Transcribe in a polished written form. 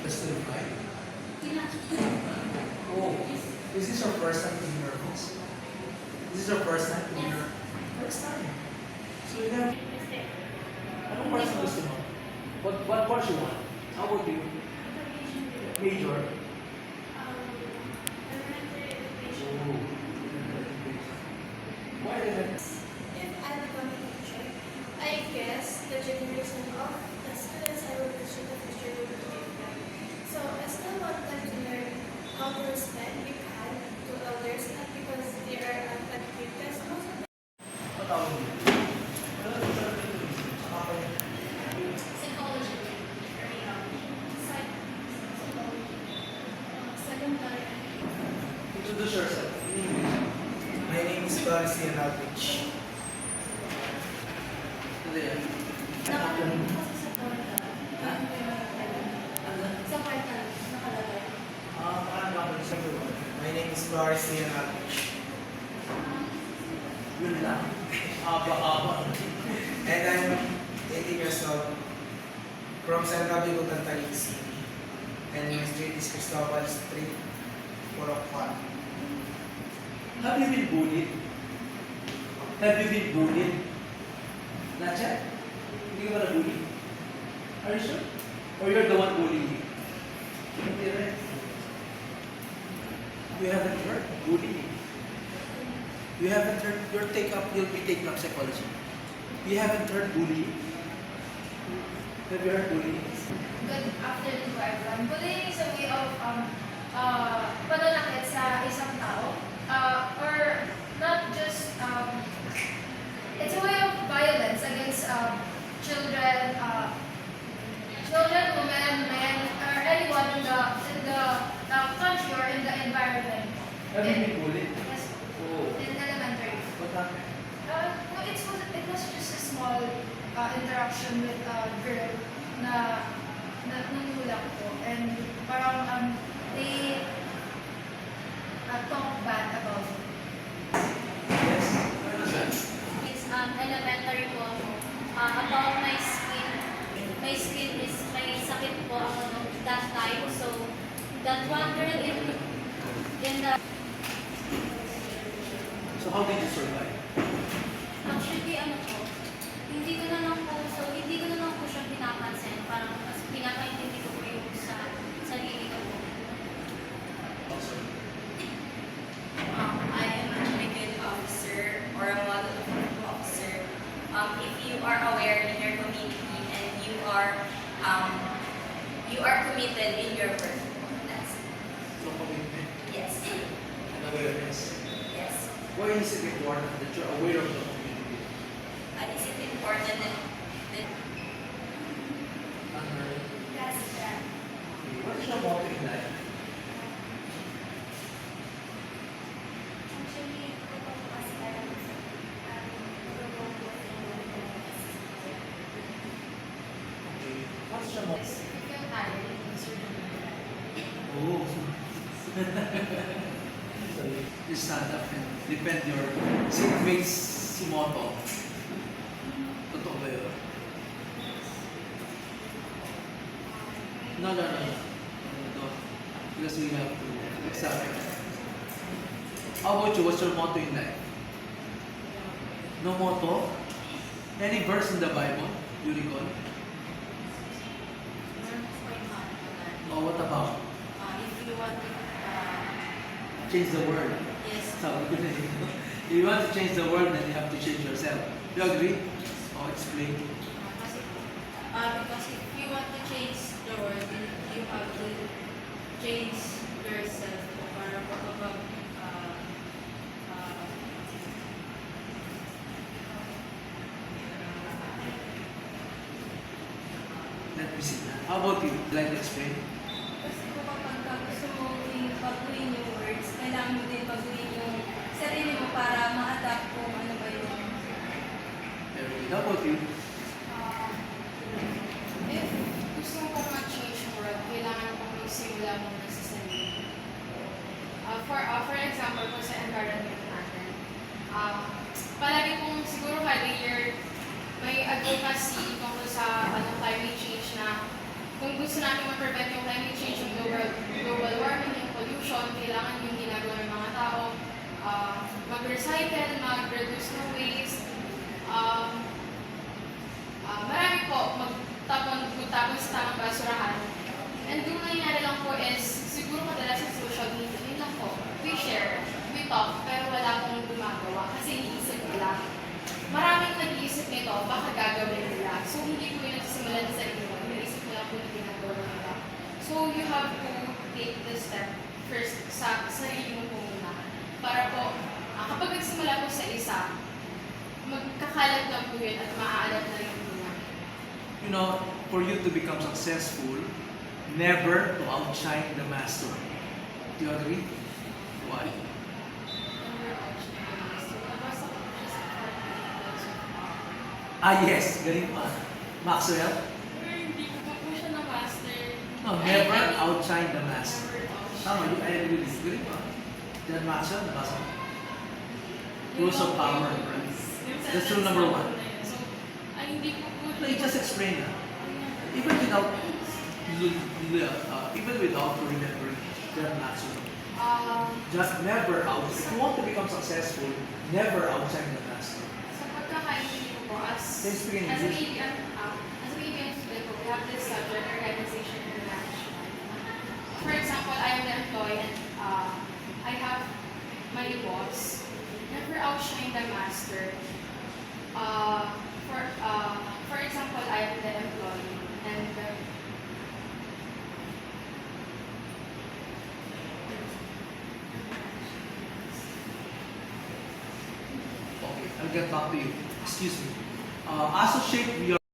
Just to reply. Oh, is this your first time in your house? This is your first time in your first time. So you have. Anong course ang gusto mo? What course you want? How about you? Major? Oh. Why did I? If I become a teacher, I guess the generation of the students I will teach in the future will be different. So I still want them to learn how to respect big hand to elders, not because they are uneducated, because most of them What tawag mo? psychology, secondary. Introduce yourself in English. My name is Bastian Aldrich. Ano yan? Sa portal, nakalagay. Paano ako sa My name is Bastian Aldrich. Yun lang. Aba-aba. And I'm 18 years old from San Gabriel, Taguig City. And my street is Cristobal Street, Purokwan. Have you been bullied? Have you been bullied? Not yet? Hindi ka ba na-bully? Are you sure? Or you're the one bullying? Hindi rin. You haven't heard bullying. You haven't heard, you'll be taking up psychology. You haven't heard bullying? Have you heard bullying? Good afternoon to everyone. Bullying is a way of pananakit sa isang tao. Or not just, it's a way of violence against children, women, men, or anyone in the country or in the environment. Have you been bullied? Yes, Oh. in elementary. What happened? No, it was just a small interaction with a girl na nangulang ko, and parang they talk bad about it. Yes? Ano siya? It's elementary po ako. About my skin. My skin is may sakit po ako nung that time. So, that one girl in the... So how did you survive? Actually, ano po, hindi ko na lang po siya pinapansin. Parang mas pinakaintindi ko po yung sa sarili ko po. Also, I am a good officer or a model officer. If you are aware in your community and you are committed in your work. That's so commitment yes, and awareness. yes. Why is it important that you're aware of the community? Is it important that Yes, yeah. What is your motto in life? Actually, ito po kasi parang Okay. What's your motto? If you're tired, Oh. So you stand up and defend your secret motto. Totoo ba yun? No. No. Because we have to accept it. How about you? What's your motto in life? No motto? Any verse in the Bible you recall? Oh, what about? if you want to Change the world. yes, Sabi ko na yun. If you want to change the world, then you have to change yourself. You agree? Oh, explain. because if you want to change the world, you have to change yourself para makapag Let me see. How about you? Would you like to explain? kasi po kapag gusto mo baguhin yung words, kailangan mo din baguhin yung sarili mo para ma-adapt kung ano ba yung Very good. How about you? If gusto mo pong mag-change yung world, kailangan pong magsimula muna sa sarili. For example, kung sa environment natin, palagi pong siguro kada year may advocacy tungkol sa climate change na kung gusto natin ma-prevent yung climate change, yung global warming, yung pollution, kailangan yung ginagawa ng mga tao, mag-recycle, mag-reduce ng waste, marami po, magtapon sa tamang basurahan. And yung nangyayari lang po is, siguro madalas sa social media, yun lang po, we share, we talk, pero wala pong gumagawa kasi iniisip nila. Maraming nag-iisip nito, baka gagawin nila. So, hindi po yun nagsisimulan sa inyo. Iniisip nila po na ginagawa nila. So, you have to take the step first sa sarili mo po muna. Para po, kapag nagsimula po sa isa, magkakalat na po yun at maaalat na rin po na. You know, for you to become successful, never to outshine the master. Do you agree? Why? Yes, galing pa. Maxwell? Hindi ko pa po siya na-master. No, never outshine the master. Tama, I agree with you. Galing pa. John Maxwell, nabasa mo. Rules of power, right? That's rule number 1. So, hindi ko po No, you just explain that. Even without remembering John Maxwell. Just never out. If you want to become successful, never outshine the master. Sa pagkakaintindi ko po, as Can you speak in an English? ABM student po, we have this subject, organization and management. For example, I am the employee and I have my boss. Never outshine the master. For example, I am the employee and Okay, I'll get back to you. Excuse me. Associate, we are